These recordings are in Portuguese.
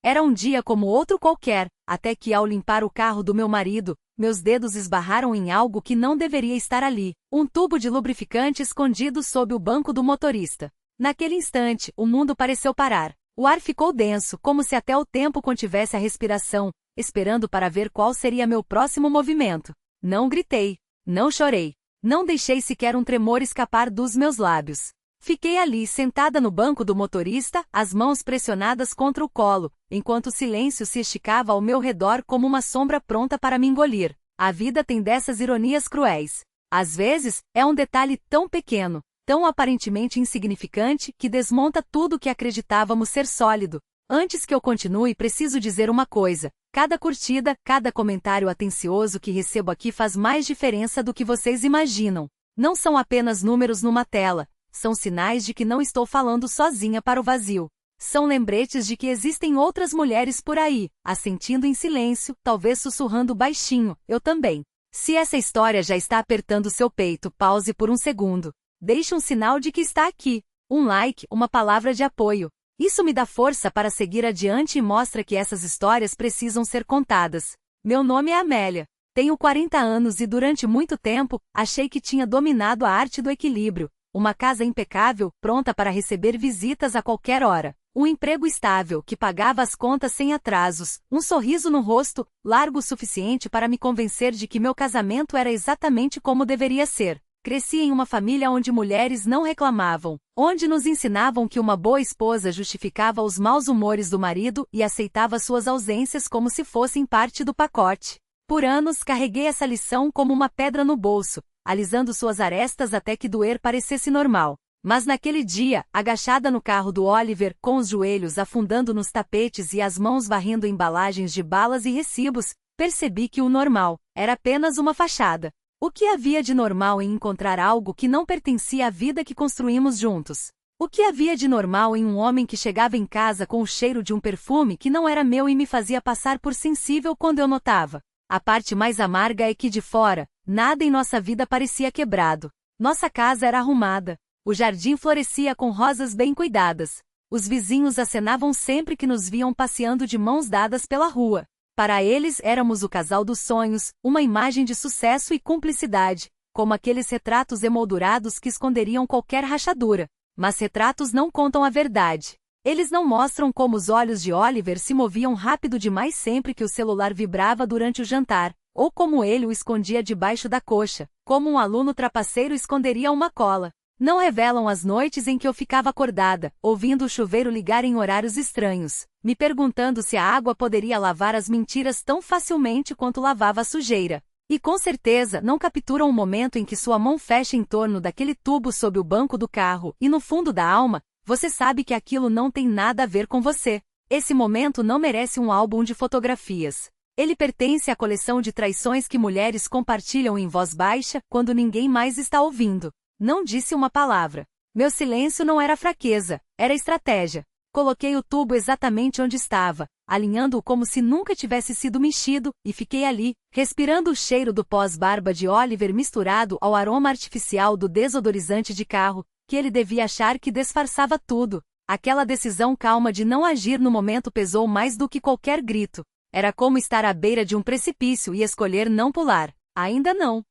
Era um dia como outro qualquer, até que ao limpar o carro do meu marido, meus dedos esbarraram em algo que não deveria estar ali, um tubo de lubrificante escondido sob o banco do motorista. Naquele instante, o mundo pareceu parar. O ar ficou denso, como se até o tempo contivesse a respiração, esperando para ver qual seria meu próximo movimento. Não gritei, não chorei, não deixei sequer um tremor escapar dos meus lábios. Fiquei ali sentada no banco do motorista, as mãos pressionadas contra o colo, enquanto o silêncio se esticava ao meu redor como uma sombra pronta para me engolir. A vida tem dessas ironias cruéis. Às vezes, é um detalhe tão pequeno, tão aparentemente insignificante, que desmonta tudo o que acreditávamos ser sólido. Antes que eu continue, preciso dizer uma coisa. Cada curtida, cada comentário atencioso que recebo aqui faz mais diferença do que vocês imaginam. Não são apenas números numa tela. São sinais de que não estou falando sozinha para o vazio. São lembretes de que existem outras mulheres por aí, assentindo em silêncio, talvez sussurrando baixinho, eu também. Se essa história já está apertando seu peito, pause por um segundo. Deixe um sinal de que está aqui. Um like, uma palavra de apoio. Isso me dá força para seguir adiante e mostra que essas histórias precisam ser contadas. Meu nome é Amélia. Tenho 40 anos e durante muito tempo, achei que tinha dominado a arte do equilíbrio. Uma casa impecável, pronta para receber visitas a qualquer hora. Um emprego estável, que pagava as contas sem atrasos. Um sorriso no rosto, largo o suficiente para me convencer de que meu casamento era exatamente como deveria ser. Cresci em uma família onde mulheres não reclamavam, onde nos ensinavam que uma boa esposa justificava os maus humores do marido e aceitava suas ausências como se fossem parte do pacote. Por anos carreguei essa lição como uma pedra no bolso, alisando suas arestas até que doer parecesse normal. Mas naquele dia, agachada no carro do Oliver, com os joelhos afundando nos tapetes e as mãos varrendo embalagens de balas e recibos, percebi que o normal era apenas uma fachada. O que havia de normal em encontrar algo que não pertencia à vida que construímos juntos? O que havia de normal em um homem que chegava em casa com o cheiro de um perfume que não era meu e me fazia passar por sensível quando eu notava? A parte mais amarga é que de fora, nada em nossa vida parecia quebrado. Nossa casa era arrumada. O jardim florescia com rosas bem cuidadas. Os vizinhos acenavam sempre que nos viam passeando de mãos dadas pela rua. Para eles éramos o casal dos sonhos, uma imagem de sucesso e cumplicidade, como aqueles retratos emoldurados que esconderiam qualquer rachadura. Mas retratos não contam a verdade. Eles não mostram como os olhos de Oliver se moviam rápido demais sempre que o celular vibrava durante o jantar, ou como ele o escondia debaixo da coxa, como um aluno trapaceiro esconderia uma cola. Não revelam as noites em que eu ficava acordada, ouvindo o chuveiro ligar em horários estranhos, me perguntando se a água poderia lavar as mentiras tão facilmente quanto lavava a sujeira. E com certeza não capturam o momento em que sua mão fecha em torno daquele tubo sob o banco do carro, e no fundo da alma, você sabe que aquilo não tem nada a ver com você. Esse momento não merece um álbum de fotografias. Ele pertence à coleção de traições que mulheres compartilham em voz baixa, quando ninguém mais está ouvindo. Não disse uma palavra. Meu silêncio não era fraqueza, era estratégia. Coloquei o tubo exatamente onde estava, alinhando-o como se nunca tivesse sido mexido, e fiquei ali, respirando o cheiro do pós-barba de Oliver misturado ao aroma artificial do desodorizante de carro, que ele devia achar que disfarçava tudo. Aquela decisão calma de não agir no momento pesou mais do que qualquer grito. Era como estar à beira de um precipício e escolher não pular. Ainda não.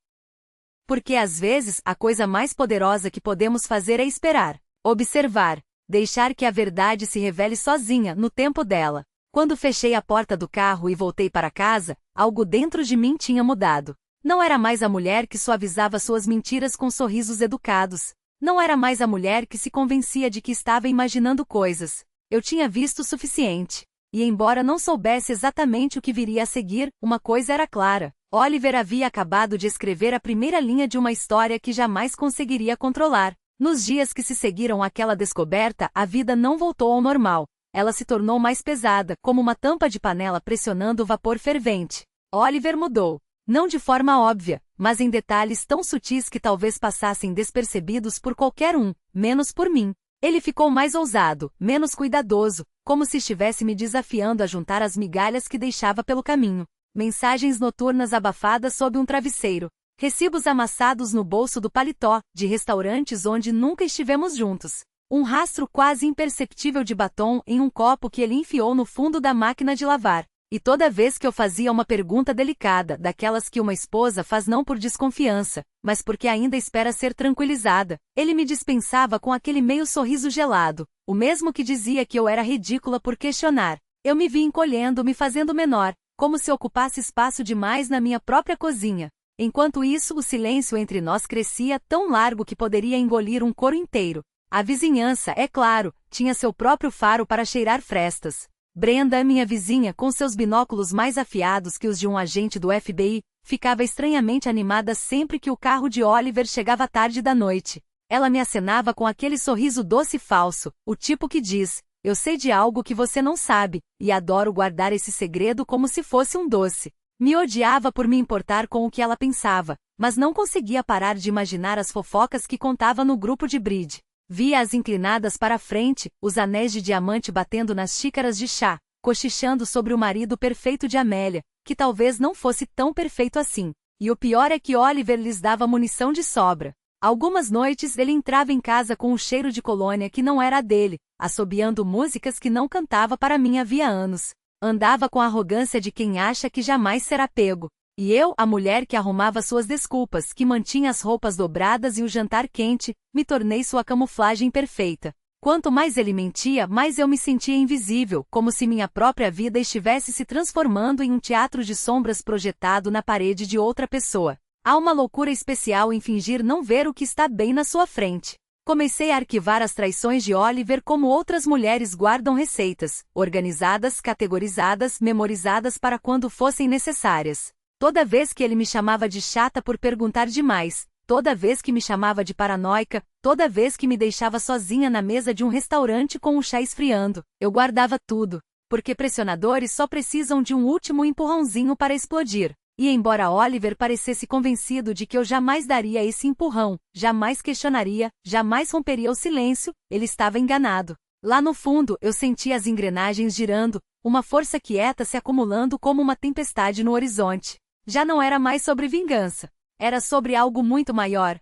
Porque às vezes, a coisa mais poderosa que podemos fazer é esperar, observar, deixar que a verdade se revele sozinha, no tempo dela. Quando fechei a porta do carro e voltei para casa, algo dentro de mim tinha mudado. Não era mais a mulher que suavizava suas mentiras com sorrisos educados. Não era mais a mulher que se convencia de que estava imaginando coisas. Eu tinha visto o suficiente. E embora não soubesse exatamente o que viria a seguir, uma coisa era clara. Oliver havia acabado de escrever a primeira linha de uma história que jamais conseguiria controlar. Nos dias que se seguiram àquela descoberta, a vida não voltou ao normal. Ela se tornou mais pesada, como uma tampa de panela pressionando o vapor fervente. Oliver mudou. Não de forma óbvia, mas em detalhes tão sutis que talvez passassem despercebidos por qualquer um, menos por mim. Ele ficou mais ousado, menos cuidadoso, como se estivesse me desafiando a juntar as migalhas que deixava pelo caminho. Mensagens noturnas abafadas sob um travesseiro. Recibos amassados no bolso do paletó, de restaurantes onde nunca estivemos juntos. Um rastro quase imperceptível de batom em um copo que ele enfiou no fundo da máquina de lavar. E toda vez que eu fazia uma pergunta delicada, daquelas que uma esposa faz não por desconfiança, mas porque ainda espera ser tranquilizada, ele me dispensava com aquele meio sorriso gelado, o mesmo que dizia que eu era ridícula por questionar. Eu me vi encolhendo, me fazendo menor, como se ocupasse espaço demais na minha própria cozinha. Enquanto isso, o silêncio entre nós crescia tão largo que poderia engolir um coro inteiro. A vizinhança, é claro, tinha seu próprio faro para cheirar frestas. Brenda, minha vizinha, com seus binóculos mais afiados que os de um agente do FBI, ficava estranhamente animada sempre que o carro de Oliver chegava tarde da noite. Ela me acenava com aquele sorriso doce e falso, o tipo que diz: eu sei de algo que você não sabe, e adoro guardar esse segredo como se fosse um doce. Me odiava por me importar com o que ela pensava, mas não conseguia parar de imaginar as fofocas que contava no grupo de bridge. Via-as inclinadas para a frente, os anéis de diamante batendo nas xícaras de chá, cochichando sobre o marido perfeito de Amélia, que talvez não fosse tão perfeito assim. E o pior é que Oliver lhes dava munição de sobra. Algumas noites ele entrava em casa com um cheiro de colônia que não era a dele, assobiando músicas que não cantava para mim havia anos. Andava com a arrogância de quem acha que jamais será pego. E eu, a mulher que arrumava suas desculpas, que mantinha as roupas dobradas e o jantar quente, me tornei sua camuflagem perfeita. Quanto mais ele mentia, mais eu me sentia invisível, como se minha própria vida estivesse se transformando em um teatro de sombras projetado na parede de outra pessoa. Há uma loucura especial em fingir não ver o que está bem na sua frente. Comecei a arquivar as traições de Oliver como outras mulheres guardam receitas, organizadas, categorizadas, memorizadas para quando fossem necessárias. Toda vez que ele me chamava de chata por perguntar demais, toda vez que me chamava de paranoica, toda vez que me deixava sozinha na mesa de um restaurante com o chá esfriando, eu guardava tudo, porque pressionadores só precisam de um último empurrãozinho para explodir. E embora Oliver parecesse convencido de que eu jamais daria esse empurrão, jamais questionaria, jamais romperia o silêncio, ele estava enganado. Lá no fundo, eu sentia as engrenagens girando, uma força quieta se acumulando como uma tempestade no horizonte. Já não era mais sobre vingança. Era sobre algo muito maior.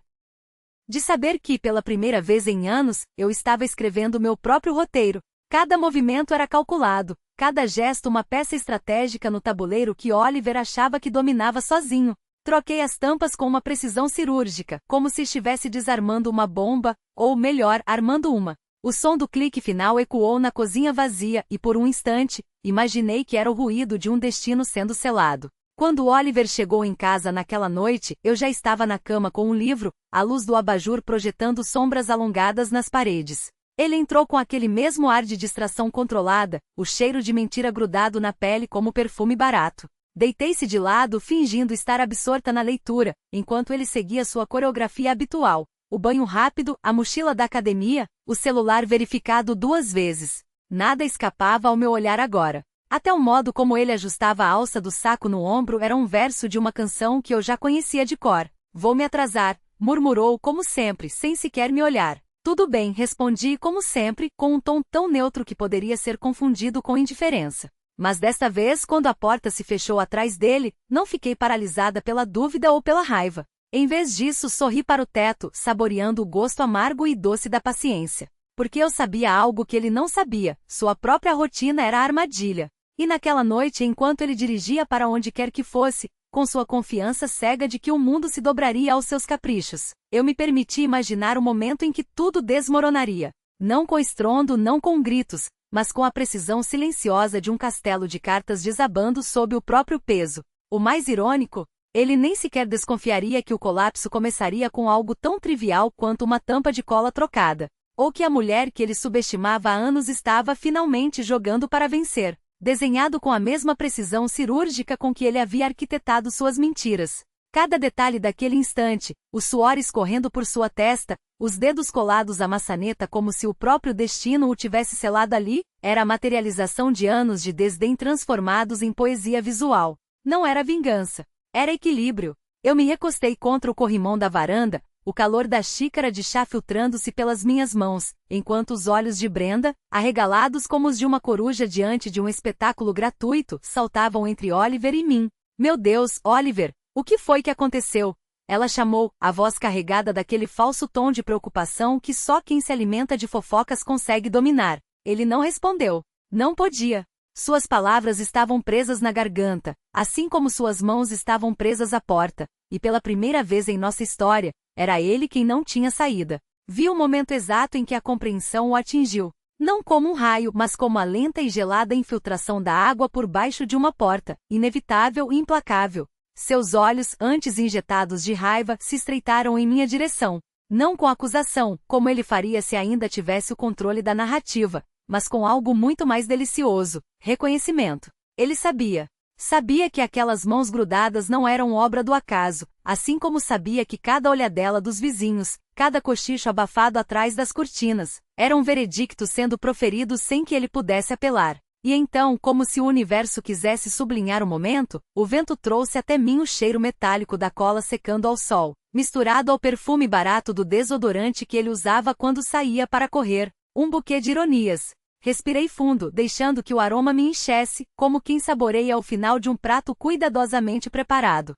De saber que, pela primeira vez em anos, eu estava escrevendo meu próprio roteiro. Cada movimento era calculado, cada gesto uma peça estratégica no tabuleiro que Oliver achava que dominava sozinho. Troquei as tampas com uma precisão cirúrgica, como se estivesse desarmando uma bomba, ou melhor, armando uma. O som do clique final ecoou na cozinha vazia e por um instante, imaginei que era o ruído de um destino sendo selado. Quando Oliver chegou em casa naquela noite, eu já estava na cama com um livro, a luz do abajur projetando sombras alongadas nas paredes. Ele entrou com aquele mesmo ar de distração controlada, o cheiro de mentira grudado na pele como perfume barato. Deitei-se de lado fingindo estar absorta na leitura, enquanto ele seguia sua coreografia habitual. O banho rápido, a mochila da academia, o celular verificado 2 vezes. Nada escapava ao meu olhar agora. Até o modo como ele ajustava a alça do saco no ombro era um verso de uma canção que eu já conhecia de cor. Vou me atrasar, murmurou como sempre, sem sequer me olhar. Tudo bem, respondi como sempre, com um tom tão neutro que poderia ser confundido com indiferença. Mas desta vez, quando a porta se fechou atrás dele, não fiquei paralisada pela dúvida ou pela raiva. Em vez disso, sorri para o teto, saboreando o gosto amargo e doce da paciência. Porque eu sabia algo que ele não sabia, sua própria rotina era a armadilha. E naquela noite, enquanto ele dirigia para onde quer que fosse, com sua confiança cega de que o mundo se dobraria aos seus caprichos, eu me permiti imaginar o momento em que tudo desmoronaria. Não com estrondo, não com gritos, mas com a precisão silenciosa de um castelo de cartas desabando sob o próprio peso. O mais irônico, ele nem sequer desconfiaria que o colapso começaria com algo tão trivial quanto uma tampa de cola trocada, ou que a mulher que ele subestimava há anos estava finalmente jogando para vencer. Desenhado com a mesma precisão cirúrgica com que ele havia arquitetado suas mentiras. Cada detalhe daquele instante, o suor escorrendo por sua testa, os dedos colados à maçaneta como se o próprio destino o tivesse selado ali, era a materialização de anos de desdém transformados em poesia visual. Não era vingança. Era equilíbrio. Eu me recostei contra o corrimão da varanda, o calor da xícara de chá filtrando-se pelas minhas mãos, enquanto os olhos de Brenda, arregalados como os de uma coruja diante de um espetáculo gratuito, saltavam entre Oliver e mim. Meu Deus, Oliver, o que foi que aconteceu? Ela chamou, a voz carregada daquele falso tom de preocupação que só quem se alimenta de fofocas consegue dominar. Ele não respondeu. Não podia. Suas palavras estavam presas na garganta, assim como suas mãos estavam presas à porta, e pela primeira vez em nossa história, era ele quem não tinha saída. Vi o momento exato em que a compreensão o atingiu. Não como um raio, mas como a lenta e gelada infiltração da água por baixo de uma porta, inevitável e implacável. Seus olhos, antes injetados de raiva, se estreitaram em minha direção. Não com acusação, como ele faria se ainda tivesse o controle da narrativa, mas com algo muito mais delicioso, reconhecimento. Ele sabia. Sabia que aquelas mãos grudadas não eram obra do acaso, assim como sabia que cada olhadela dos vizinhos, cada cochicho abafado atrás das cortinas, era um veredicto sendo proferido sem que ele pudesse apelar. E então, como se o universo quisesse sublinhar o momento, o vento trouxe até mim o cheiro metálico da cola secando ao sol, misturado ao perfume barato do desodorante que ele usava quando saía para correr. Um buquê de ironias. Respirei fundo, deixando que o aroma me enchesse, como quem saboreia o final de um prato cuidadosamente preparado.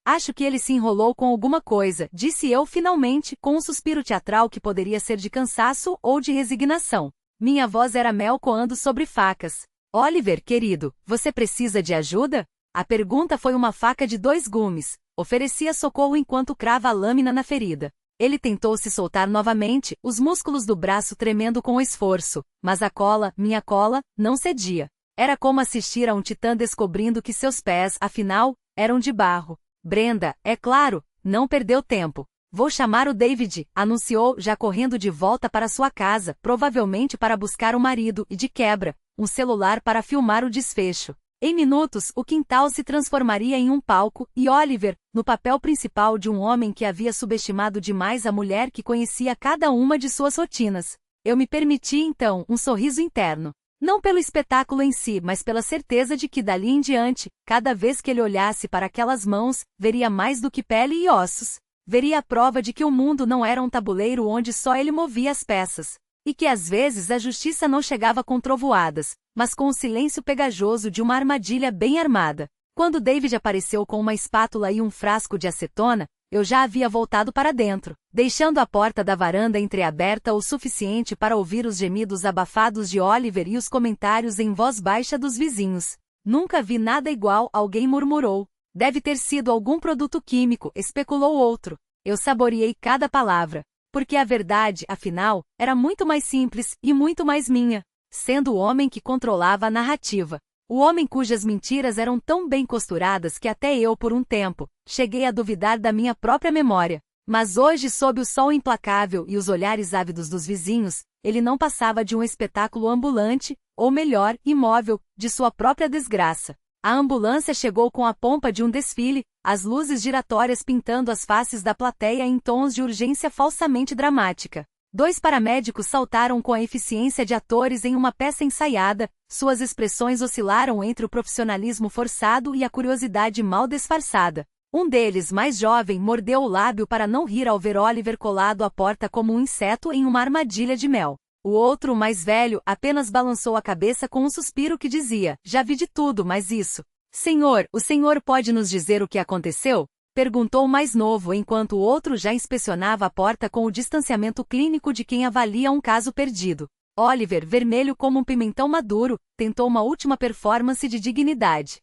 Acho que ele se enrolou com alguma coisa, disse eu finalmente, com um suspiro teatral que poderia ser de cansaço ou de resignação. Minha voz era mel coando sobre facas. Oliver, querido, você precisa de ajuda? A pergunta foi uma faca de 2 gumes. Oferecia socorro enquanto crava a lâmina na ferida. Ele tentou se soltar novamente, os músculos do braço tremendo com esforço, mas a cola, minha cola, não cedia. Era como assistir a um titã descobrindo que seus pés, afinal, eram de barro. Brenda, é claro, não perdeu tempo. Vou chamar o David, anunciou, já correndo de volta para sua casa, provavelmente para buscar o marido e, de quebra, um celular para filmar o desfecho. Em minutos, o quintal se transformaria em um palco, e Oliver, no papel principal de um homem que havia subestimado demais a mulher que conhecia cada uma de suas rotinas. Eu me permiti, então, um sorriso interno. Não pelo espetáculo em si, mas pela certeza de que dali em diante, cada vez que ele olhasse para aquelas mãos, veria mais do que pele e ossos. Veria a prova de que o mundo não era um tabuleiro onde só ele movia as peças. E que às vezes a justiça não chegava com trovoadas, mas com o silêncio pegajoso de uma armadilha bem armada. Quando David apareceu com uma espátula e um frasco de acetona, eu já havia voltado para dentro, deixando a porta da varanda entreaberta o suficiente para ouvir os gemidos abafados de Oliver e os comentários em voz baixa dos vizinhos. Nunca vi nada igual, alguém murmurou. Deve ter sido algum produto químico, especulou outro. Eu saboreei cada palavra. Porque a verdade, afinal, era muito mais simples e muito mais minha, sendo o homem que controlava a narrativa. O homem cujas mentiras eram tão bem costuradas que até eu, por um tempo, cheguei a duvidar da minha própria memória. Mas hoje, sob o sol implacável e os olhares ávidos dos vizinhos, ele não passava de um espetáculo ambulante, ou melhor, imóvel, de sua própria desgraça. A ambulância chegou com a pompa de um desfile, as luzes giratórias pintando as faces da plateia em tons de urgência falsamente dramática. 2 paramédicos saltaram com a eficiência de atores em uma peça ensaiada, suas expressões oscilaram entre o profissionalismo forçado e a curiosidade mal disfarçada. Um deles, mais jovem, mordeu o lábio para não rir ao ver Oliver colado à porta como um inseto em uma armadilha de mel. O outro, mais velho, apenas balançou a cabeça com um suspiro que dizia, já vi de tudo, mas isso. Senhor, o senhor pode nos dizer o que aconteceu? Perguntou o mais novo enquanto o outro já inspecionava a porta com o distanciamento clínico de quem avalia um caso perdido. Oliver, vermelho como um pimentão maduro, tentou uma última performance de dignidade.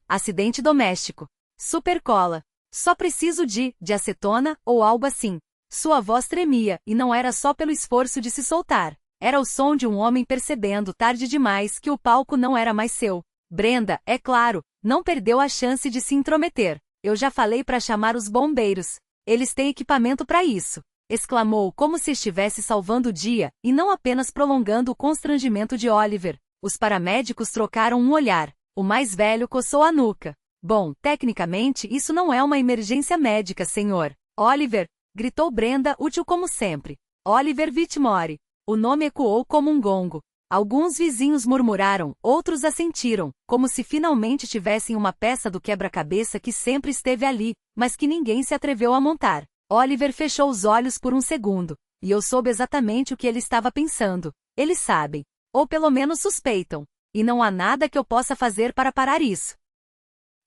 Acidente doméstico. Supercola. Só preciso de acetona, ou algo assim. Sua voz tremia, e não era só pelo esforço de se soltar. Era o som de um homem percebendo tarde demais que o palco não era mais seu. Brenda, é claro, não perdeu a chance de se intrometer. Eu já falei para chamar os bombeiros. Eles têm equipamento para isso. Exclamou como se estivesse salvando o dia, e não apenas prolongando o constrangimento de Oliver. Os paramédicos trocaram um olhar. O mais velho coçou a nuca. Bom, tecnicamente isso não é uma emergência médica, senhor. Oliver, gritou Brenda, útil como sempre. Oliver Whitmore. O nome ecoou como um gongo. Alguns vizinhos murmuraram, outros assentiram, como se finalmente tivessem uma peça do quebra-cabeça que sempre esteve ali, mas que ninguém se atreveu a montar. Oliver fechou os olhos por um segundo, e eu soube exatamente o que ele estava pensando. Eles sabem. Ou pelo menos suspeitam. E não há nada que eu possa fazer para parar isso.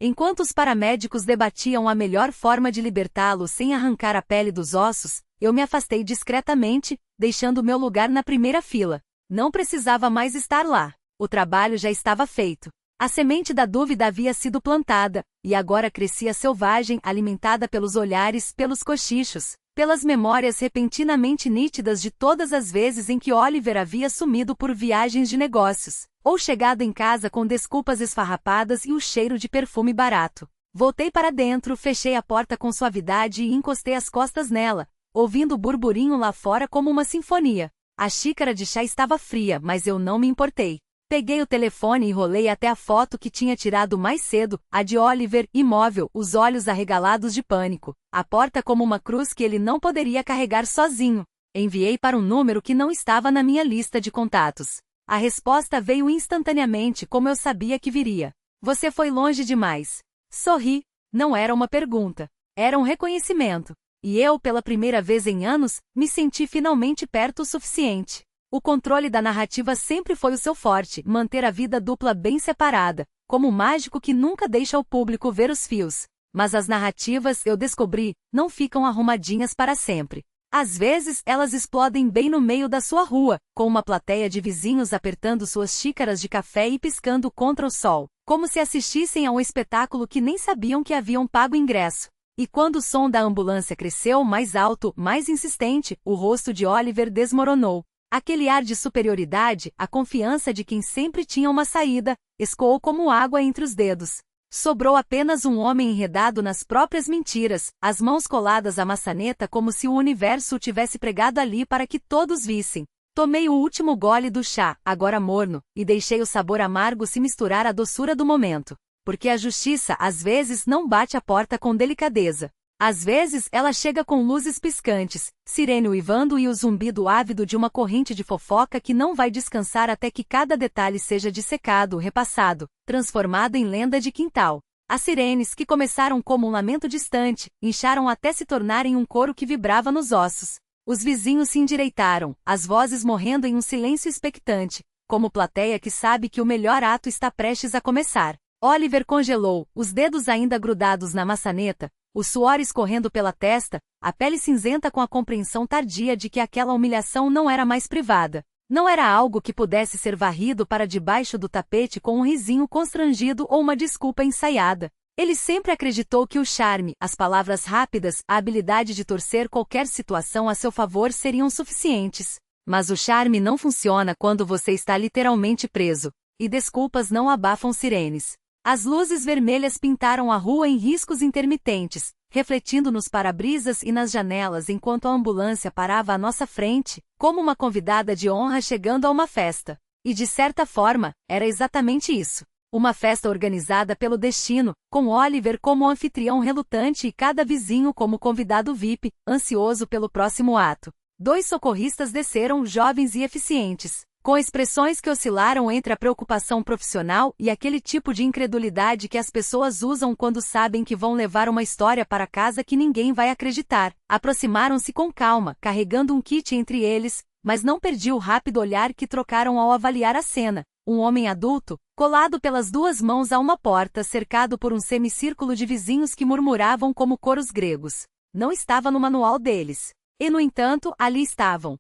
Enquanto os paramédicos debatiam a melhor forma de libertá-lo sem arrancar a pele dos ossos, eu me afastei discretamente, deixando meu lugar na primeira fila. Não precisava mais estar lá. O trabalho já estava feito. A semente da dúvida havia sido plantada, e agora crescia selvagem, alimentada pelos olhares, pelos cochichos, pelas memórias repentinamente nítidas de todas as vezes em que Oliver havia sumido por viagens de negócios, ou chegado em casa com desculpas esfarrapadas e o cheiro de perfume barato. Voltei para dentro, fechei a porta com suavidade e encostei as costas nela, ouvindo o burburinho lá fora como uma sinfonia. A xícara de chá estava fria, mas eu não me importei. Peguei o telefone e rolei até a foto que tinha tirado mais cedo, a de Oliver, imóvel, os olhos arregalados de pânico, a porta como uma cruz que ele não poderia carregar sozinho. Enviei para um número que não estava na minha lista de contatos. A resposta veio instantaneamente, como eu sabia que viria. Você foi longe demais. Sorri. Não era uma pergunta. Era um reconhecimento. E eu, pela primeira vez em anos, me senti finalmente perto o suficiente. O controle da narrativa sempre foi o seu forte, manter a vida dupla bem separada, como um mágico que nunca deixa o público ver os fios. Mas as narrativas, eu descobri, não ficam arrumadinhas para sempre. Às vezes, elas explodem bem no meio da sua rua, com uma plateia de vizinhos apertando suas xícaras de café e piscando contra o sol, como se assistissem a um espetáculo que nem sabiam que haviam pago ingresso. E quando o som da ambulância cresceu mais alto, mais insistente, o rosto de Oliver desmoronou. Aquele ar de superioridade, a confiança de quem sempre tinha uma saída, escoou como água entre os dedos. Sobrou apenas um homem enredado nas próprias mentiras, as mãos coladas à maçaneta como se o universo o tivesse pregado ali para que todos vissem. Tomei o último gole do chá, agora morno, e deixei o sabor amargo se misturar à doçura do momento. Porque a justiça, às vezes, não bate a porta com delicadeza. Às vezes, ela chega com luzes piscantes, sirene uivando e o zumbido ávido de uma corrente de fofoca que não vai descansar até que cada detalhe seja dissecado, repassado, transformado em lenda de quintal. As sirenes, que começaram como um lamento distante, incharam até se tornarem um coro que vibrava nos ossos. Os vizinhos se endireitaram, as vozes morrendo em um silêncio expectante, como plateia que sabe que o melhor ato está prestes a começar. Oliver congelou, os dedos ainda grudados na maçaneta, o suor escorrendo pela testa, a pele cinzenta com a compreensão tardia de que aquela humilhação não era mais privada. Não era algo que pudesse ser varrido para debaixo do tapete com um risinho constrangido ou uma desculpa ensaiada. Ele sempre acreditou que o charme, as palavras rápidas, a habilidade de torcer qualquer situação a seu favor seriam suficientes. Mas o charme não funciona quando você está literalmente preso. E desculpas não abafam sirenes. As luzes vermelhas pintaram a rua em riscos intermitentes, refletindo nos para-brisas e nas janelas enquanto a ambulância parava à nossa frente, como uma convidada de honra chegando a uma festa. E de certa forma, era exatamente isso. Uma festa organizada pelo destino, com Oliver como anfitrião relutante e cada vizinho como convidado VIP, ansioso pelo próximo ato. 2 socorristas desceram, jovens e eficientes, com expressões que oscilaram entre a preocupação profissional e aquele tipo de incredulidade que as pessoas usam quando sabem que vão levar uma história para casa que ninguém vai acreditar. Aproximaram-se com calma, carregando um kit entre eles, mas não perdi o rápido olhar que trocaram ao avaliar a cena. Um homem adulto, colado pelas 2 mãos a uma porta cercado por um semicírculo de vizinhos que murmuravam como coros gregos. Não estava no manual deles. E, no entanto, ali estavam.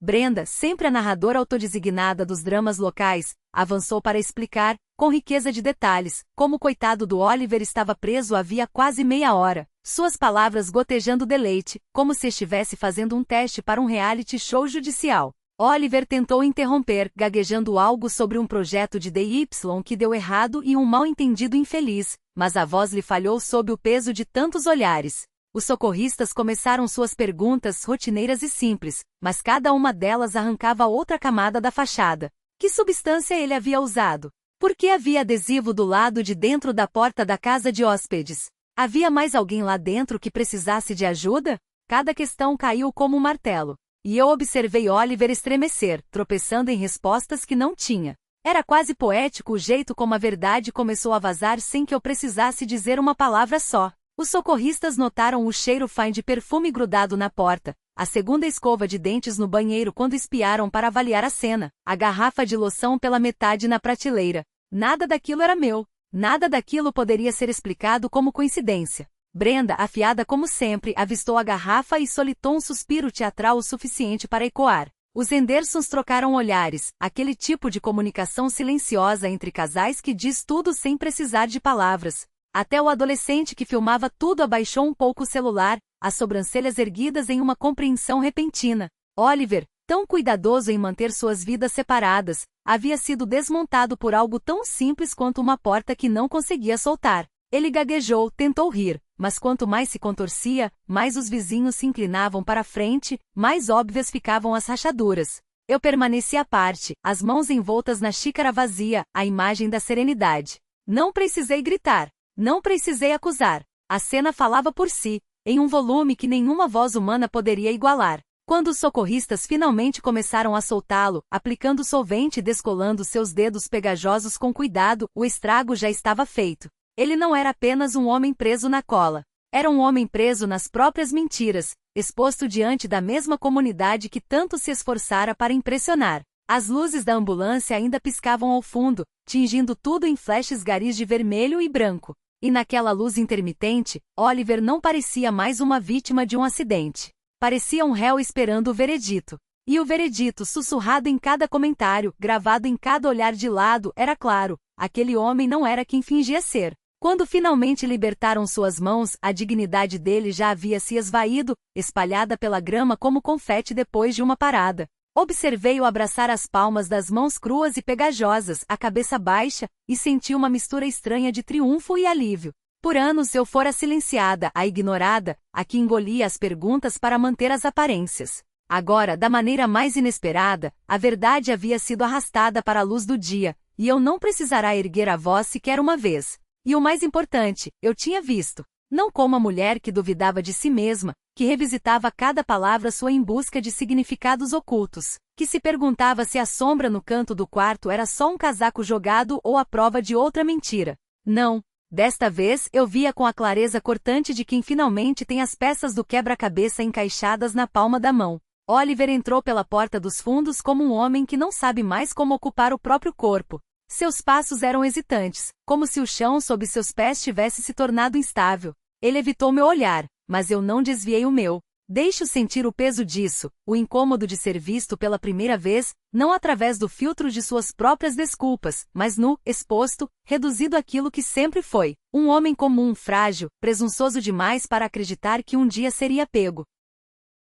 Brenda, sempre a narradora autodesignada dos dramas locais, avançou para explicar, com riqueza de detalhes, como o coitado do Oliver estava preso havia quase meia hora, suas palavras gotejando deleite, como se estivesse fazendo um teste para um reality show judicial. Oliver tentou interromper, gaguejando algo sobre um projeto de DY que deu errado e um mal-entendido infeliz, mas a voz lhe falhou sob o peso de tantos olhares. Os socorristas começaram suas perguntas rotineiras e simples, mas cada uma delas arrancava outra camada da fachada. Que substância ele havia usado? Por que havia adesivo do lado de dentro da porta da casa de hóspedes? Havia mais alguém lá dentro que precisasse de ajuda? Cada questão caiu como um martelo. E eu observei Oliver estremecer, tropeçando em respostas que não tinha. Era quase poético o jeito como a verdade começou a vazar sem que eu precisasse dizer uma palavra só. Os socorristas notaram o cheiro fine de perfume grudado na porta, a segunda escova de dentes no banheiro quando espiaram para avaliar a cena, a garrafa de loção pela metade na prateleira. Nada daquilo era meu. Nada daquilo poderia ser explicado como coincidência. Brenda, afiada como sempre, avistou a garrafa e solitou um suspiro teatral o suficiente para ecoar. Os Hendersons trocaram olhares, aquele tipo de comunicação silenciosa entre casais que diz tudo sem precisar de palavras. Até o adolescente que filmava tudo abaixou um pouco o celular, as sobrancelhas erguidas em uma compreensão repentina. Oliver, tão cuidadoso em manter suas vidas separadas, havia sido desmontado por algo tão simples quanto uma porta que não conseguia soltar. Ele gaguejou, tentou rir, mas quanto mais se contorcia, mais os vizinhos se inclinavam para a frente, mais óbvias ficavam as rachaduras. Eu permaneci à parte, as mãos envoltas na xícara vazia, a imagem da serenidade. Não precisei gritar. Não precisei acusar. A cena falava por si, em um volume que nenhuma voz humana poderia igualar. Quando os socorristas finalmente começaram a soltá-lo, aplicando solvente e descolando seus dedos pegajosos com cuidado, o estrago já estava feito. Ele não era apenas um homem preso na cola. Era um homem preso nas próprias mentiras, exposto diante da mesma comunidade que tanto se esforçara para impressionar. As luzes da ambulância ainda piscavam ao fundo, tingindo tudo em flashes garis de vermelho e branco. E naquela luz intermitente, Oliver não parecia mais uma vítima de um acidente. Parecia um réu esperando o veredito. E o veredito, sussurrado em cada comentário, gravado em cada olhar de lado, era claro: aquele homem não era quem fingia ser. Quando finalmente libertaram suas mãos, a dignidade dele já havia se esvaído, espalhada pela grama como confete depois de uma parada. Observei-o abraçar as palmas das mãos cruas e pegajosas, a cabeça baixa, e senti uma mistura estranha de triunfo e alívio. Por anos eu fora silenciada, a ignorada, a que engolia as perguntas para manter as aparências. Agora, da maneira mais inesperada, a verdade havia sido arrastada para a luz do dia, e eu não precisará erguer a voz sequer uma vez. E o mais importante, eu tinha visto. Não como a mulher que duvidava de si mesma, que revisitava cada palavra sua em busca de significados ocultos, que se perguntava se a sombra no canto do quarto era só um casaco jogado ou a prova de outra mentira. Não. Desta vez eu via com a clareza cortante de quem finalmente tem as peças do quebra-cabeça encaixadas na palma da mão. Oliver entrou pela porta dos fundos como um homem que não sabe mais como ocupar o próprio corpo. Seus passos eram hesitantes, como se o chão sob seus pés tivesse se tornado instável. Ele evitou meu olhar, mas eu não desviei o meu. Deixo sentir o peso disso, o incômodo de ser visto pela primeira vez, não através do filtro de suas próprias desculpas, mas nu, exposto, reduzido àquilo que sempre foi, um homem comum, frágil, presunçoso demais para acreditar que um dia seria pego.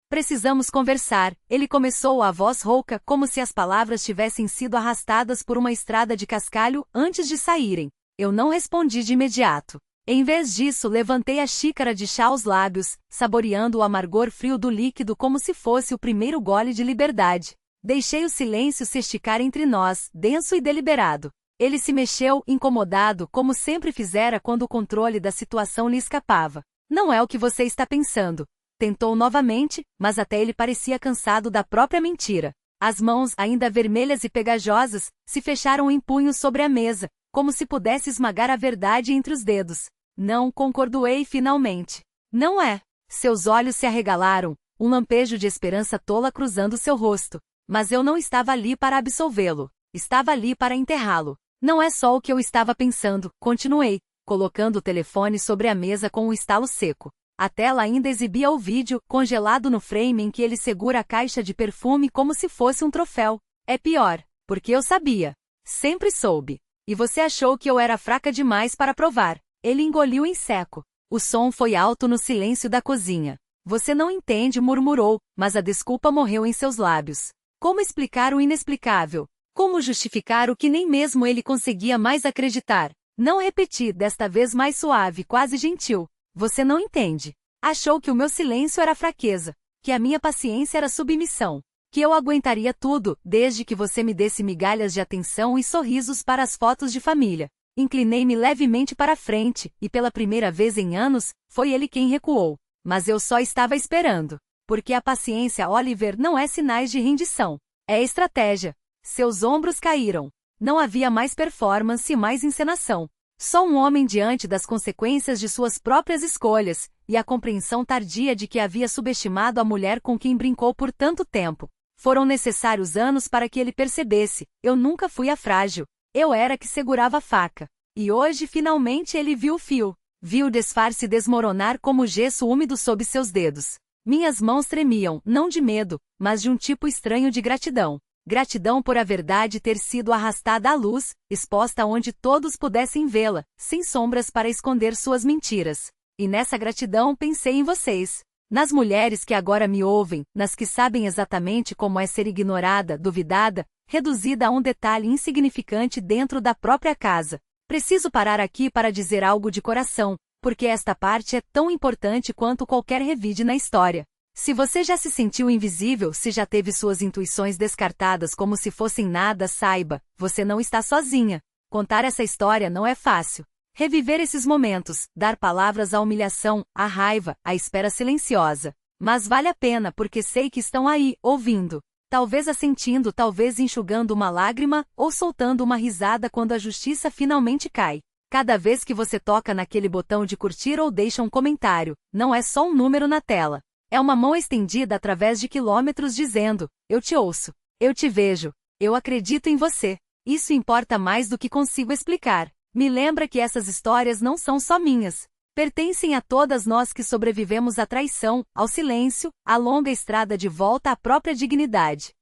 Precisamos conversar, ele começou a voz rouca, como se as palavras tivessem sido arrastadas por uma estrada de cascalho antes de saírem. Eu não respondi de imediato. Em vez disso, levantei a xícara de chá aos lábios, saboreando o amargor frio do líquido como se fosse o primeiro gole de liberdade. Deixei o silêncio se esticar entre nós, denso e deliberado. Ele se mexeu, incomodado, como sempre fizera quando o controle da situação lhe escapava. Não é o que você está pensando. Tentou novamente, mas até ele parecia cansado da própria mentira. As mãos, ainda vermelhas e pegajosas, se fecharam em punhos sobre a mesa, como se pudesse esmagar a verdade entre os dedos. Não, concordei finalmente. Não é. Seus olhos se arregalaram, um lampejo de esperança tola cruzando seu rosto. Mas eu não estava ali para absolvê-lo. Estava ali para enterrá-lo. Não é só o que eu estava pensando, continuei, colocando o telefone sobre a mesa com um estalo seco. A tela ainda exibia o vídeo, congelado no frame em que ele segura a caixa de perfume como se fosse um troféu. É pior, porque eu sabia. Sempre soube. E você achou que eu era fraca demais para provar. Ele engoliu em seco. O som foi alto no silêncio da cozinha. Você não entende, murmurou, mas a desculpa morreu em seus lábios. Como explicar o inexplicável? Como justificar o que nem mesmo ele conseguia mais acreditar? Não repeti, desta vez mais suave, quase gentil. Você não entende. Achou que o meu silêncio era fraqueza, que a minha paciência era submissão, que eu aguentaria tudo, desde que você me desse migalhas de atenção e sorrisos para as fotos de família. Inclinei-me levemente para a frente, e pela primeira vez em anos, foi ele quem recuou. Mas eu só estava esperando. Porque a paciência, Oliver, não é sinais de rendição. É estratégia. Seus ombros caíram. Não havia mais performance e mais encenação. Só um homem diante das consequências de suas próprias escolhas, e a compreensão tardia de que havia subestimado a mulher com quem brincou por tanto tempo. Foram necessários anos para que ele percebesse, eu nunca fui a frágil. Eu era que segurava a faca. E hoje finalmente ele viu o fio. Viu o disfarce desmoronar como gesso úmido sob seus dedos. Minhas mãos tremiam, não de medo, mas de um tipo estranho de gratidão. Gratidão por a verdade ter sido arrastada à luz, exposta onde todos pudessem vê-la, sem sombras para esconder suas mentiras. E nessa gratidão pensei em vocês. Nas mulheres que agora me ouvem, nas que sabem exatamente como é ser ignorada, duvidada, reduzida a um detalhe insignificante dentro da própria casa. Preciso parar aqui para dizer algo de coração, porque esta parte é tão importante quanto qualquer revide na história. Se você já se sentiu invisível, se já teve suas intuições descartadas como se fossem nada, saiba, você não está sozinha. Contar essa história não é fácil. Reviver esses momentos, dar palavras à humilhação, à raiva, à espera silenciosa. Mas vale a pena porque sei que estão aí, ouvindo. Talvez assentindo, talvez enxugando uma lágrima, ou soltando uma risada quando a justiça finalmente cai. Cada vez que você toca naquele botão de curtir ou deixa um comentário, não é só um número na tela. É uma mão estendida através de quilômetros dizendo, eu te ouço, eu te vejo, eu acredito em você. Isso importa mais do que consigo explicar. Me lembra que essas histórias não são só minhas. Pertencem a todas nós que sobrevivemos à traição, ao silêncio, à longa estrada de volta à própria dignidade.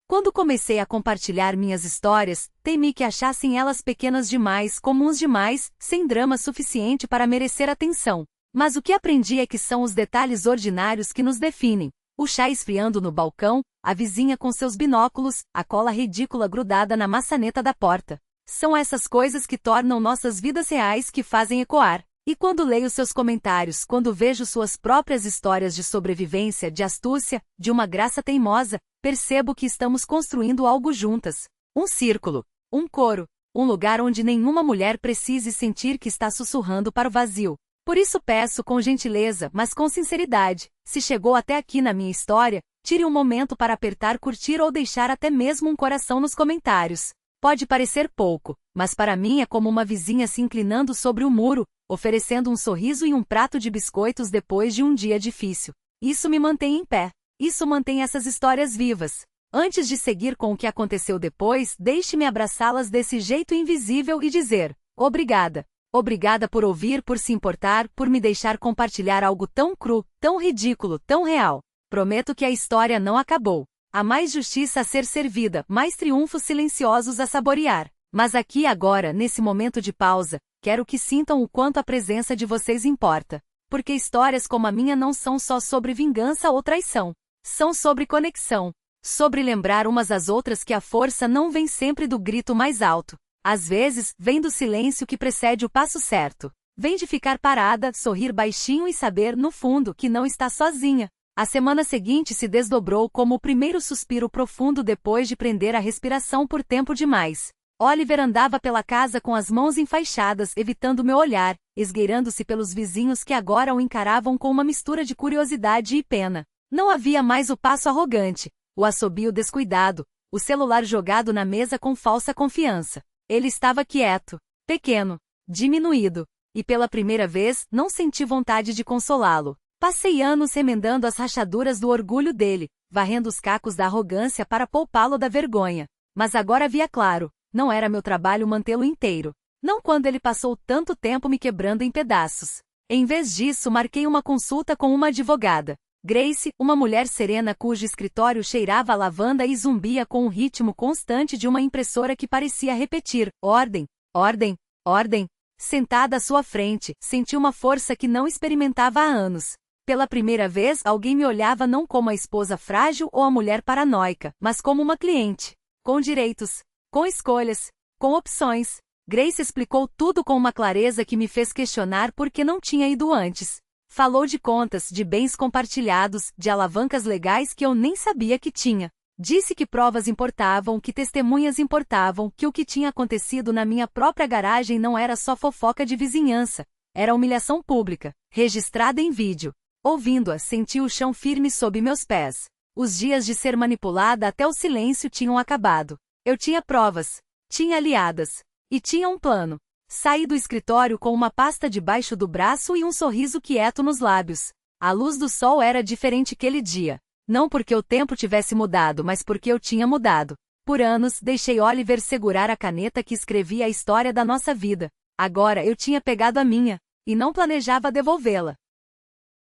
Quando comecei a compartilhar minhas histórias, temi que achassem elas pequenas demais, comuns demais, sem drama suficiente para merecer atenção. Mas o que aprendi é que são os detalhes ordinários que nos definem. O chá esfriando no balcão, a vizinha com seus binóculos, a cola ridícula grudada na maçaneta da porta. São essas coisas que tornam nossas vidas reais, que fazem ecoar. E quando leio seus comentários, quando vejo suas próprias histórias de sobrevivência, de astúcia, de uma graça teimosa, percebo que estamos construindo algo juntas. Um círculo, um coro, um lugar onde nenhuma mulher precise sentir que está sussurrando para o vazio. Por isso peço com gentileza, mas com sinceridade, se chegou até aqui na minha história, tire um momento para apertar curtir ou deixar até mesmo um coração nos comentários. Pode parecer pouco, mas para mim é como uma vizinha se inclinando sobre o muro, oferecendo um sorriso e um prato de biscoitos depois de um dia difícil. Isso me mantém em pé. Isso mantém essas histórias vivas. Antes de seguir com o que aconteceu depois, deixe-me abraçá-las desse jeito invisível e dizer, obrigada. Obrigada por ouvir, por se importar, por me deixar compartilhar algo tão cru, tão ridículo, tão real. Prometo que a história não acabou. Há mais justiça a ser servida, mais triunfos silenciosos a saborear. Mas aqui e agora, nesse momento de pausa, quero que sintam o quanto a presença de vocês importa. Porque histórias como a minha não são só sobre vingança ou traição. São sobre conexão. Sobre lembrar umas às outras que a força não vem sempre do grito mais alto. Às vezes, vem do silêncio que precede o passo certo. Vem de ficar parada, sorrir baixinho e saber, no fundo, que não está sozinha. A semana seguinte se desdobrou como o primeiro suspiro profundo depois de prender a respiração por tempo demais. Oliver andava pela casa com as mãos enfaixadas, evitando meu olhar, esgueirando-se pelos vizinhos que agora o encaravam com uma mistura de curiosidade e pena. Não havia mais o passo arrogante, o assobio descuidado, o celular jogado na mesa com falsa confiança. Ele estava quieto, pequeno, diminuído, e pela primeira vez não senti vontade de consolá-lo. Passei anos remendando as rachaduras do orgulho dele, varrendo os cacos da arrogância para poupá-lo da vergonha. Mas agora via claro, não era meu trabalho mantê-lo inteiro. Não quando ele passou tanto tempo me quebrando em pedaços. Em vez disso, marquei uma consulta com uma advogada. Grace, uma mulher serena cujo escritório cheirava a lavanda e zumbia com o ritmo constante de uma impressora que parecia repetir, ordem, ordem, ordem. Sentada à sua frente, senti uma força que não experimentava há anos. Pela primeira vez, alguém me olhava não como a esposa frágil ou a mulher paranoica, mas como uma cliente. Com direitos, com escolhas, com opções. Grace explicou tudo com uma clareza que me fez questionar por que não tinha ido antes. Falou de contas, de bens compartilhados, de alavancas legais que eu nem sabia que tinha. Disse que provas importavam, que testemunhas importavam, que o que tinha acontecido na minha própria garagem não era só fofoca de vizinhança. Era humilhação pública, registrada em vídeo. Ouvindo-a, senti o chão firme sob meus pés. Os dias de ser manipulada até o silêncio tinham acabado. Eu tinha provas, tinha aliadas, e tinha um plano. Saí do escritório com uma pasta debaixo do braço e um sorriso quieto nos lábios. A luz do sol era diferente aquele dia. Não porque o tempo tivesse mudado, mas porque eu tinha mudado. Por anos, deixei Oliver segurar a caneta que escrevia a história da nossa vida. Agora eu tinha pegado a minha, e não planejava devolvê-la.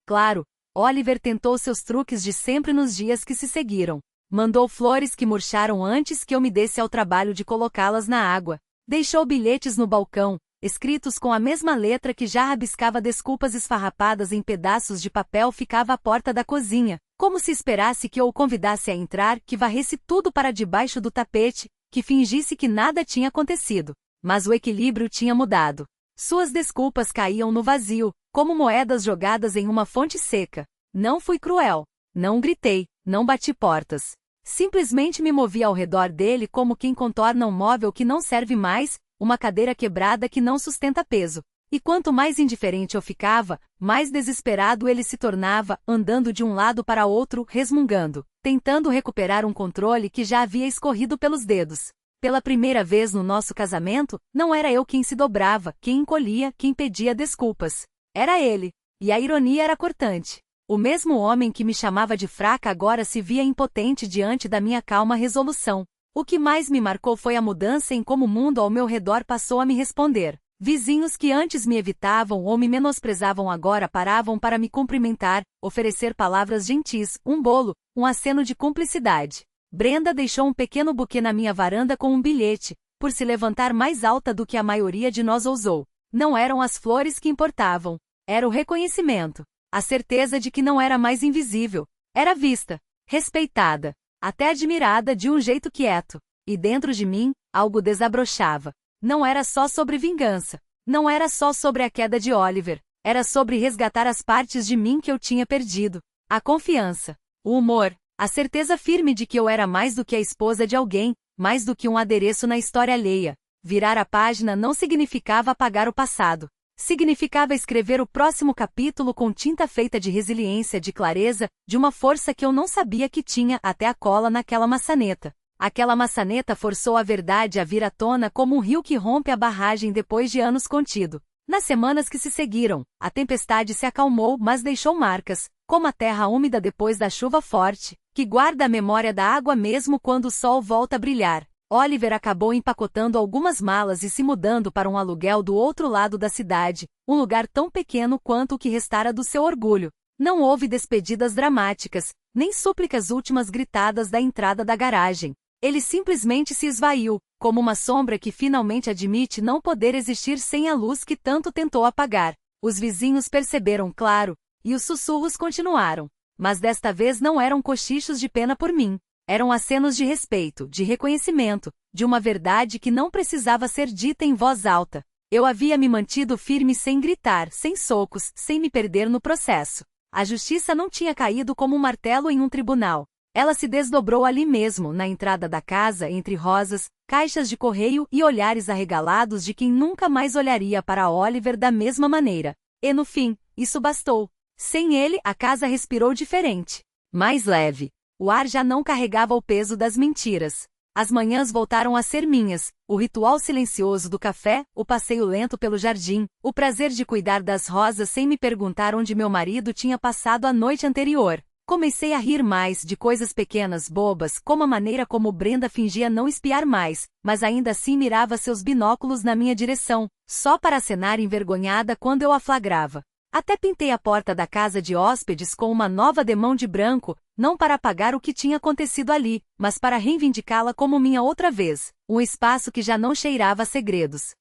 Claro, Oliver tentou seus truques de sempre nos dias que se seguiram. Mandou flores que murcharam antes que eu me desse ao trabalho de colocá-las na água. Deixou bilhetes no balcão, escritos com a mesma letra que já rabiscava desculpas esfarrapadas em pedaços de papel ficava à porta da cozinha, como se esperasse que eu o convidasse a entrar, que varresse tudo para debaixo do tapete, que fingisse que nada tinha acontecido. Mas o equilíbrio tinha mudado. Suas desculpas caíam no vazio, como moedas jogadas em uma fonte seca. Não fui cruel. Não gritei, não bati portas. Simplesmente me movi ao redor dele como quem contorna um móvel que não serve mais, uma cadeira quebrada que não sustenta peso. E quanto mais indiferente eu ficava, mais desesperado ele se tornava, andando de um lado para outro, resmungando, tentando recuperar um controle que já havia escorrido pelos dedos. Pela primeira vez no nosso casamento, não era eu quem se dobrava, quem encolhia, quem pedia desculpas. Era ele. E a ironia era cortante. O mesmo homem que me chamava de fraca agora se via impotente diante da minha calma resolução. O que mais me marcou foi a mudança em como o mundo ao meu redor passou a me responder. Vizinhos que antes me evitavam ou me menosprezavam agora paravam para me cumprimentar, oferecer palavras gentis, um bolo, um aceno de cumplicidade. Brenda deixou um pequeno buquê na minha varanda com um bilhete, por se levantar mais alta do que a maioria de nós ousou. Não eram as flores que importavam. Era o reconhecimento. A certeza de que não era mais invisível. Era vista, respeitada, até admirada de um jeito quieto. E dentro de mim, algo desabrochava. Não era só sobre vingança. Não era só sobre a queda de Oliver. Era sobre resgatar as partes de mim que eu tinha perdido. A confiança. O humor. A certeza firme de que eu era mais do que a esposa de alguém, mais do que um adereço na história alheia. Virar a página não significava apagar o passado. Significava escrever o próximo capítulo com tinta feita de resiliência, de clareza, de uma força que eu não sabia que tinha até a cola naquela maçaneta. Aquela maçaneta forçou a verdade a vir à tona como um rio que rompe a barragem depois de anos contido. Nas semanas que se seguiram, a tempestade se acalmou, mas deixou marcas, como a terra úmida depois da chuva forte, que guarda a memória da água mesmo quando o sol volta a brilhar. Oliver acabou empacotando algumas malas e se mudando para um aluguel do outro lado da cidade, um lugar tão pequeno quanto o que restara do seu orgulho. Não houve despedidas dramáticas, nem súplicas últimas gritadas da entrada da garagem. Ele simplesmente se esvaiu, como uma sombra que finalmente admite não poder existir sem a luz que tanto tentou apagar. Os vizinhos perceberam, claro, e os sussurros continuaram. Mas desta vez não eram cochichos de pena por mim. Eram acenos de respeito, de reconhecimento, de uma verdade que não precisava ser dita em voz alta. Eu havia me mantido firme sem gritar, sem socos, sem me perder no processo. A justiça não tinha caído como um martelo em um tribunal. Ela se desdobrou ali mesmo, na entrada da casa, entre rosas, caixas de correio e olhares arregalados de quem nunca mais olharia para Oliver da mesma maneira. E no fim, isso bastou. Sem ele, a casa respirou diferente. Mais leve. O ar já não carregava o peso das mentiras. As manhãs voltaram a ser minhas, o ritual silencioso do café, o passeio lento pelo jardim, o prazer de cuidar das rosas sem me perguntar onde meu marido tinha passado a noite anterior. Comecei a rir mais de coisas pequenas bobas, como a maneira como Brenda fingia não espiar mais, mas ainda assim mirava seus binóculos na minha direção, só para acenar envergonhada quando eu a flagrava. Até pintei a porta da casa de hóspedes com uma nova demão de branco, não para apagar o que tinha acontecido ali, mas para reivindicá-la como minha outra vez, um espaço que já não cheirava a segredos.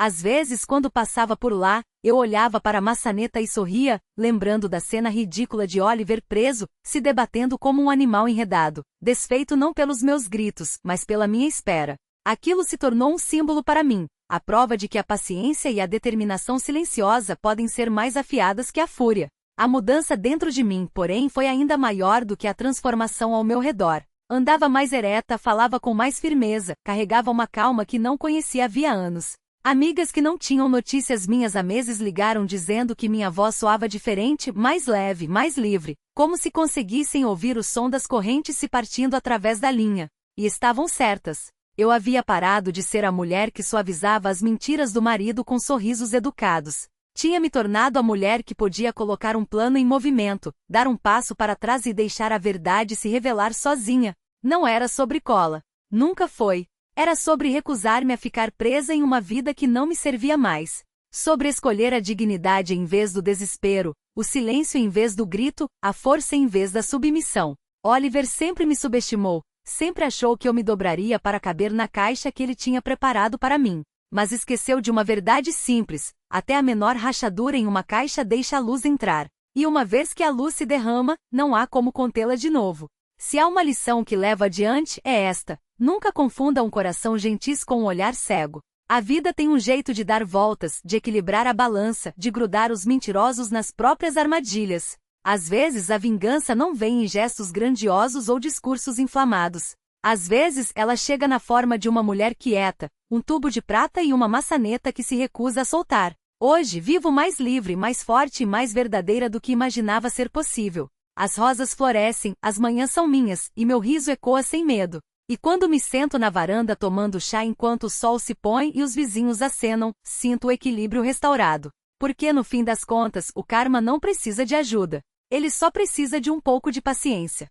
Às vezes, quando passava por lá, eu olhava para a maçaneta e sorria, lembrando da cena ridícula de Oliver preso, se debatendo como um animal enredado, desfeito não pelos meus gritos, mas pela minha espera. Aquilo se tornou um símbolo para mim, a prova de que a paciência e a determinação silenciosa podem ser mais afiadas que a fúria. A mudança dentro de mim, porém, foi ainda maior do que a transformação ao meu redor. Andava mais ereta, falava com mais firmeza, carregava uma calma que não conhecia havia anos. Amigas que não tinham notícias minhas há meses ligaram dizendo que minha voz soava diferente, mais leve, mais livre, como se conseguissem ouvir o som das correntes se partindo através da linha. E estavam certas. Eu havia parado de ser a mulher que suavizava as mentiras do marido com sorrisos educados. Tinha me tornado a mulher que podia colocar um plano em movimento, dar um passo para trás e deixar a verdade se revelar sozinha. Não era sobre cola. Nunca foi. Era sobre recusar-me a ficar presa em uma vida que não me servia mais. Sobre escolher a dignidade em vez do desespero, o silêncio em vez do grito, a força em vez da submissão. Oliver sempre me subestimou, sempre achou que eu me dobraria para caber na caixa que ele tinha preparado para mim. Mas esqueceu de uma verdade simples: até a menor rachadura em uma caixa deixa a luz entrar. E uma vez que a luz se derrama, não há como contê-la de novo. Se há uma lição que levo adiante, é esta: nunca confunda um coração gentil com um olhar cego. A vida tem um jeito de dar voltas, de equilibrar a balança, de grudar os mentirosos nas próprias armadilhas. Às vezes a vingança não vem em gestos grandiosos ou discursos inflamados. Às vezes ela chega na forma de uma mulher quieta, um tubo de prata e uma maçaneta que se recusa a soltar. Hoje vivo mais livre, mais forte e mais verdadeira do que imaginava ser possível. As rosas florescem, as manhãs são minhas, e meu riso ecoa sem medo. E quando me sento na varanda tomando chá enquanto o sol se põe e os vizinhos acenam, sinto o equilíbrio restaurado. Porque no fim das contas, o karma não precisa de ajuda. Ele só precisa de um pouco de paciência.